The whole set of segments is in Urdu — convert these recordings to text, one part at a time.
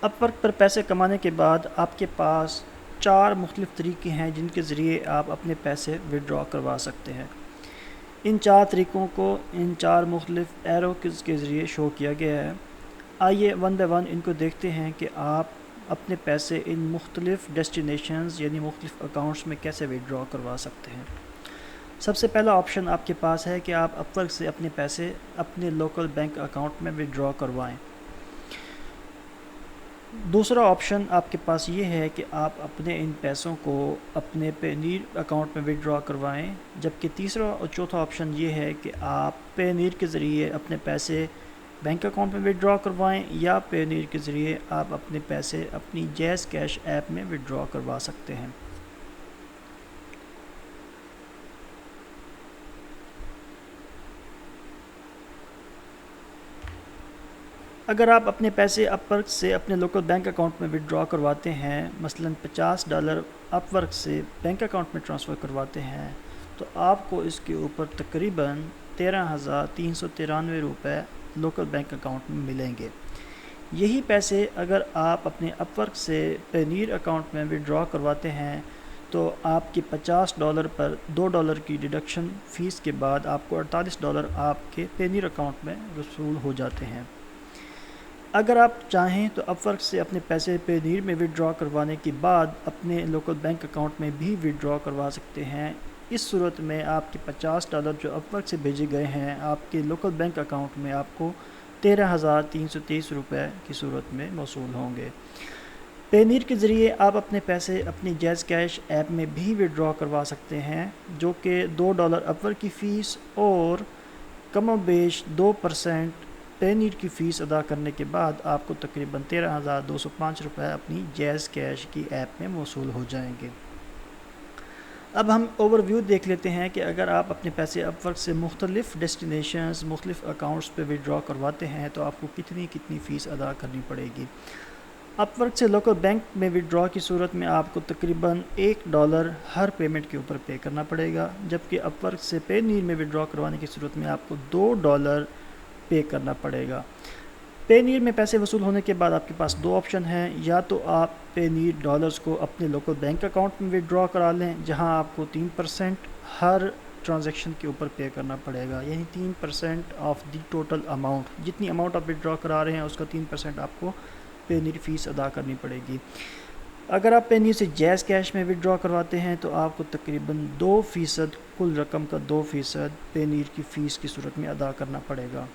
اپورک پر پیسے کمانے کے بعد آپ کے پاس 4 مختلف طریقے ہیں جن کے ذریعے آپ اپنے پیسے وڈرا کروا سکتے ہیں۔ ان 4 طریقوں کو ان 4 مختلف ایروز کے ذریعے شو کیا گیا ہے۔ آئیے ون بائی ون ان کو دیکھتے ہیں کہ آپ اپنے پیسے ان مختلف ڈیسٹینیشنز یعنی مختلف اکاؤنٹس میں کیسے وڈرا کروا سکتے ہیں۔ سب سے پہلا آپشن آپ کے پاس ہے کہ آپ اپورک سے اپنے پیسے اپنے لوکل بینک اکاؤنٹ میں وڈرا کروائیں۔ دوسرا آپشن آپ کے پاس یہ ہے کہ آپ اپنے ان پیسوں کو اپنے پینیر اکاؤنٹ میں وڈرا کروائیں، جبکہ تیسرا اور چوتھا آپشن یہ ہے کہ آپ پینیر کے ذریعے اپنے پیسے بینک اکاؤنٹ میں وڈرا کروائیں، یا پینیر کے ذریعے آپ اپنے پیسے اپنی جیز کیش ایپ میں وڈرا کروا سکتے ہیں۔ اگر آپ اپنے پیسے اپورک سے اپنے لوکل بینک اکاؤنٹ میں وڈرا کرواتے ہیں، مثلا $50 اپورک سے بینک اکاؤنٹ میں ٹرانسفر کرواتے ہیں، تو آپ کو اس کے اوپر تقریباً 13,393 روپے لوکل بینک اکاؤنٹ میں ملیں گے۔ یہی پیسے اگر آپ اپنے اپورک سے پینیر اکاؤنٹ میں وڈرا کرواتے ہیں تو آپ کے $50 پر $2 کی ڈیڈکشن فیس کے بعد آپ کو $48 آپ کے پینیر اکاؤنٹ میں وصول ہو جاتے ہیں۔ اگر آپ چاہیں تو اپورک سے اپنے پیسے پینیر میں وڈرا کروانے کے بعد اپنے لوکل بینک اکاؤنٹ میں بھی وڈرا کروا سکتے ہیں۔ اس صورت میں آپ کے $50 جو اپورک سے بھیجے گئے ہیں آپ کے لوکل بینک اکاؤنٹ میں آپ کو 13,323 روپے کی صورت میں موصول ہوں گے۔ پینیر کے ذریعے آپ اپنے پیسے اپنی جیز کیش ایپ میں بھی وڈرا کروا سکتے ہیں، جو کہ $2 اپورک کی فیس اور کم و بیش 2% پینیر کی فیس ادا کرنے کے بعد آپ کو تقریباً 13,205 روپے اپنی جیز کیش کی ایپ میں موصول ہو جائیں گے۔ اب ہم اوور ویو دیکھ لیتے ہیں کہ اگر آپ اپنے پیسے اپورک سے مختلف ڈیسٹینیشنز مختلف اکاؤنٹس پہ وڈرا کرواتے ہیں تو آپ کو کتنی فیس ادا کرنی پڑے گی۔ اپورک سے لوکل بینک میں وڈرا کی صورت میں آپ کو تقریباً $1 ہر پیمنٹ کے اوپر پے کرنا پڑے گا، جبکہ اپورک سے پینیر میں وڈرا کروانے کی صورت میں آپ کو $2 پے کرنا پڑے گا۔ پینیر میں پیسے وصول ہونے کے بعد آپ کے پاس 2 آپشن ہیں، یا تو آپ پینیر ڈالرز کو اپنے لوکل بینک اکاؤنٹ میں وڈرا کرا لیں جہاں آپ کو 3% ہر ٹرانزیکشن کے اوپر پے کرنا پڑے گا، یعنی 3% آف دی ٹوٹل اماؤنٹ، جتنی اماؤنٹ آپ وڈرا کرا رہے ہیں اس کا 3% آپ کو پینیر فیس ادا کرنی پڑے گی۔ اگر آپ پینیر سے جیز کیش میں وڈرا کرواتے ہیں تو آپ کو تقریباً 2% کل رقم کا 2% پینیر کی فیس کی صورت میں ادا کرنا پڑے گا۔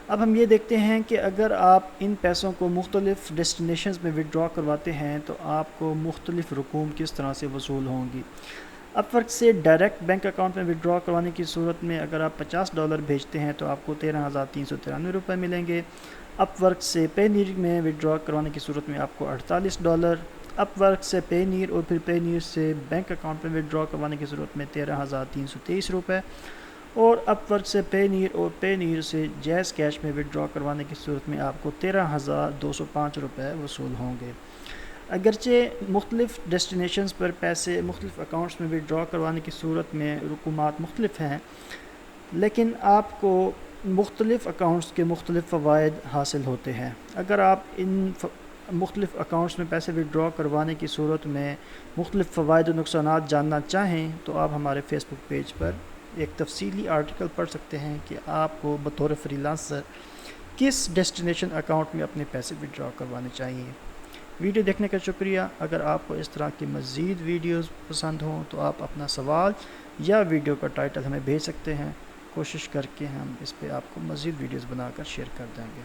اب ہم یہ دیکھتے ہیں کہ اگر آپ ان پیسوں کو مختلف ڈیسٹینیشنز میں وڈرا کرواتے ہیں تو آپ کو مختلف رقوم کس طرح سے وصول ہوں گی۔ اپورک سے ڈائریکٹ بینک اکاؤنٹ میں وڈرا کروانے کی صورت میں اگر آپ $50 بھیجتے ہیں تو آپ کو 13,393 روپے ملیں گے۔ اپورک سے پینیر میں وڈرا کروانے کی صورت میں آپ کو $48، اپورک سے پینیر اور پھر پینیر سے بینک اکاؤنٹ میں وڈرا کروانے کی صورت میں 13,323 روپے، اور اپورک سے پینیر اور پینیر سے جیز کیش میں وڈرا کروانے کی صورت میں آپ کو 13,205 روپے وصول ہوں گے۔ اگرچہ مختلف ڈیسٹینیشنز پر پیسے مختلف اکاؤنٹس میں وڈرا کروانے کی صورت میں رقومات مختلف ہیں، لیکن آپ کو مختلف اکاؤنٹس کے مختلف فوائد حاصل ہوتے ہیں۔ اگر آپ ان مختلف اکاؤنٹس میں پیسے وڈرا کروانے کی صورت میں مختلف فوائد و نقصانات جاننا چاہیں تو آپ ہمارے فیس بک پیج پر ایک تفصیلی آرٹیکل پڑھ سکتے ہیں کہ آپ کو بطور فری لانسر کس ڈیسٹینیشن اکاؤنٹ میں اپنے پیسے وڈرا کروانے چاہیے۔ ویڈیو دیکھنے کا شکریہ۔ اگر آپ کو اس طرح کی مزید ویڈیوز پسند ہوں تو آپ اپنا سوال یا ویڈیو کا ٹائٹل ہمیں بھیج سکتے ہیں، کوشش کر کے ہم اس پہ آپ کو مزید ویڈیوز بنا کر شیئر کر دیں گے۔